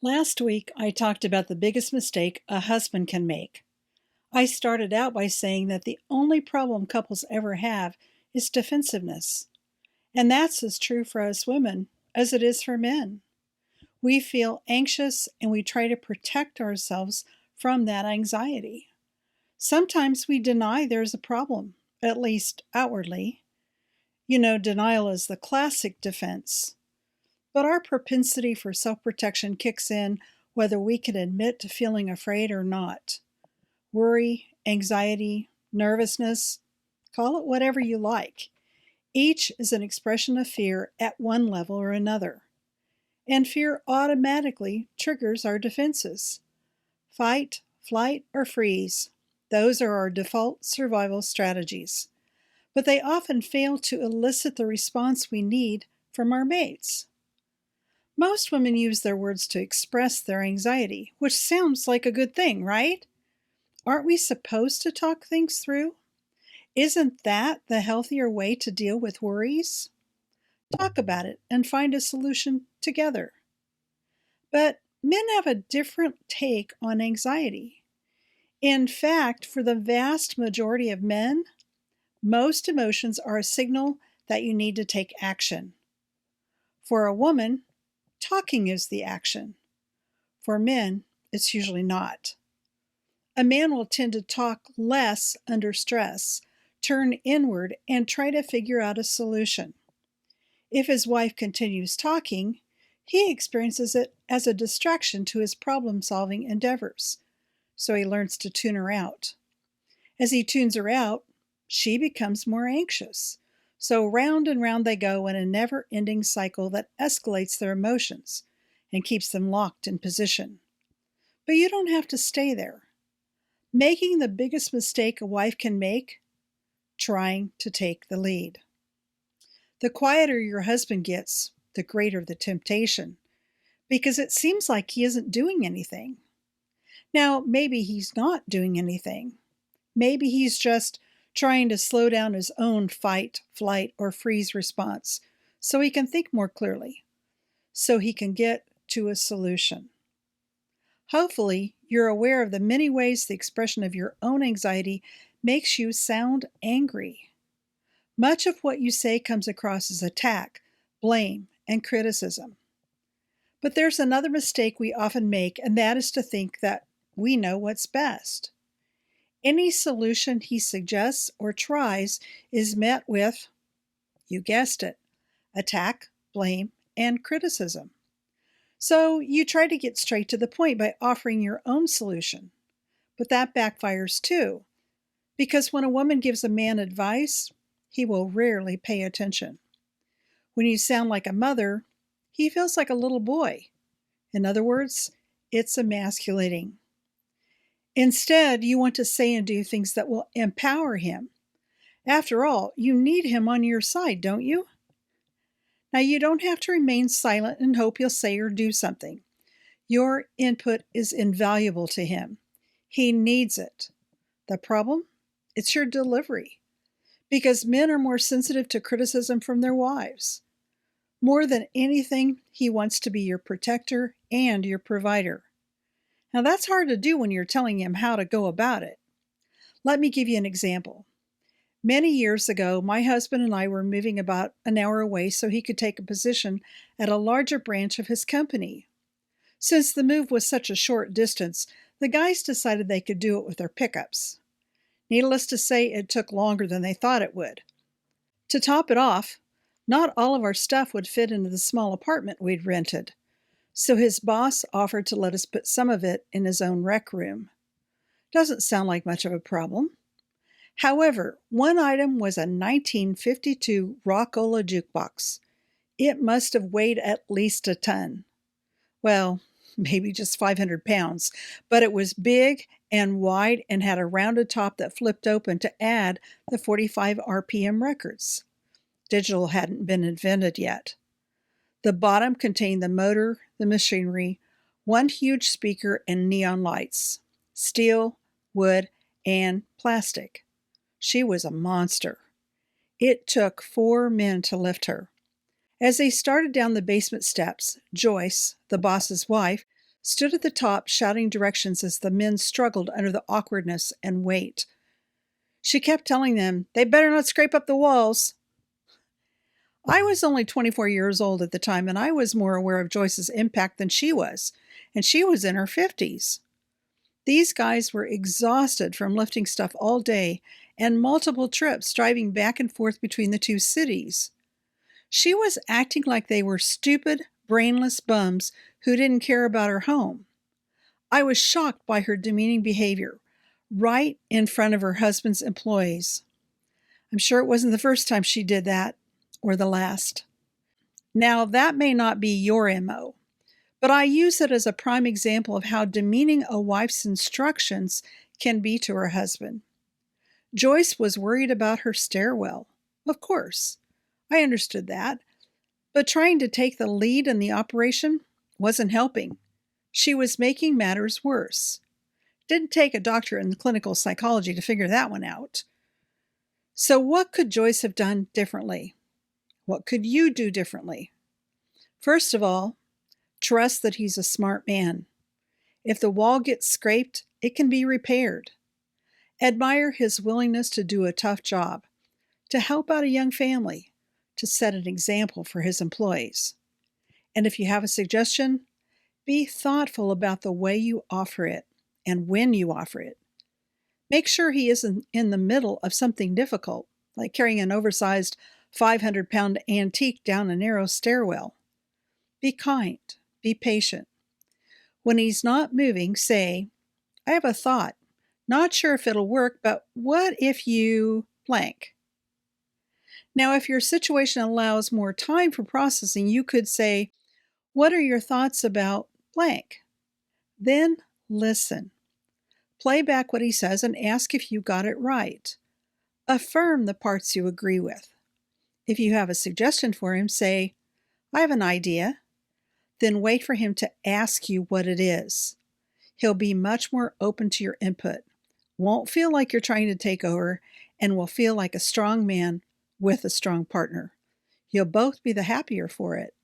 Last week, I talked about the biggest mistake a husband can make. I started out by saying that the only problem couples ever have is defensiveness. And that's as true for us women as it is for men. We feel anxious and we try to protect ourselves from that anxiety. Sometimes we deny there's a problem, at least outwardly. Denial is the classic defense. But our propensity for self protection kicks in whether we can admit to feeling afraid or not. Worry, anxiety, nervousness, call it whatever you like. Each is an expression of fear at one level or another. And fear automatically triggers our defenses. Fight, flight, or freeze. Those are our default survival strategies. But they often fail to elicit the response we need from our mates. Most women use their words to express their anxiety, which sounds like a good thing, right? Aren't we supposed to talk things through? Isn't that the healthier way to deal with worries? Talk about it and find a solution together. But men have a different take on anxiety. In fact, for the vast majority of men, most emotions are a signal that you need to take action. For a woman, talking is the action. For men, it's usually not. A man will tend to talk less under stress, turn inward, and try to figure out a solution. If his wife continues talking, he experiences it as a distraction to his problem solving endeavors, so he learns to tune her out. As he tunes her out, she becomes more anxious. So round and round they go in a never ending cycle that escalates their emotions and keeps them locked in position. But you don't have to stay there. Making the biggest mistake a wife can make, trying to take the lead. The quieter your husband gets, the greater the temptation, because it seems like he isn't doing anything. Now, maybe he's not doing anything. Maybe he's just trying to slow down his own fight, flight, or freeze response so he can think more clearly, so he can get to a solution. Hopefully, you're aware of the many ways the expression of your own anxiety makes you sound angry. Much of what you say comes across as attack, blame, and criticism. But there's another mistake we often make, and that is to think that we know what's best. Any solution he suggests or tries is met with, you guessed it, attack, blame, and criticism. So you try to get straight to the point by offering your own solution. But that backfires too, because when a woman gives a man advice, he will rarely pay attention. When you sound like a mother, he feels like a little boy. In other words, it's emasculating. Instead, you want to say and do things that will empower him. After all, you need him on your side, don't you? Now, you don't have to remain silent and hope he'll say or do something. Your input is invaluable to him. He needs it. The problem? It's your delivery. Because men are more sensitive to criticism from their wives. More than anything, he wants to be your protector and your provider. Now, that's hard to do when you're telling him how to go about it. Let me give you an example. Many years ago, my husband and I were moving about an hour away so he could take a position at a larger branch of his company. Since the move was such a short distance, the guys decided they could do it with their pickups. Needless to say, it took longer than they thought it would. To top it off, not all of our stuff would fit into the small apartment we'd rented, so his boss offered to let us put some of it in his own rec room. Doesn't sound like much of a problem. However, one item was a 1952 Rockola jukebox. It must have weighed at least a ton. Well, maybe just 500 pounds, but it was big and wide and had a rounded top that flipped open to add the 45 RPM records. Digital hadn't been invented yet. The bottom contained the motor, the machinery, one huge speaker, and neon lights. Steel, wood, and plastic. She was a monster. It took 4 men to lift her. As they started down the basement steps, Joyce, the boss's wife, stood at the top shouting directions as the men struggled under the awkwardness and weight. She kept telling them they better not scrape up the walls. I was only 24 years old at the time, and I was more aware of Joyce's impact than she was, and she was in her 50s. These guys were exhausted from lifting stuff all day and multiple trips driving back and forth between the two cities. She was acting like they were stupid, brainless bums who didn't care about her home. I was shocked by her demeaning behavior, right in front of her husband's employees. I'm sure it wasn't the first time she did that, or the last. Now, that may not be your MO, but I use it as a prime example of how demeaning a wife's instructions can be to her husband. Joyce was worried about her stairwell. Of course, I understood that, but trying to take the lead in the operation wasn't helping. She was making matters worse. Didn't take a doctor in clinical psychology to figure that one out. So what could Joyce have done differently? What could you do differently? First of all, trust that he's a smart man. If the wall gets scraped, it can be repaired. Admire his willingness to do a tough job, to help out a young family, to set an example for his employees. And if you have a suggestion, be thoughtful about the way you offer it and when you offer it. Make sure he isn't in the middle of something difficult, like carrying an oversized 500-pound antique down a narrow stairwell. Be kind. Be patient. When he's not moving, say, I have a thought. Not sure if it'll work, but what if you blank? Now, if your situation allows more time for processing, you could say, what are your thoughts about blank? Then listen. Play back what he says and ask if you got it right. Affirm the parts you agree with. If you have a suggestion for him, say, I have an idea. Then wait for him to ask you what it is. He'll be much more open to your input, won't feel like you're trying to take over, and will feel like a strong man with a strong partner. You'll both be the happier for it.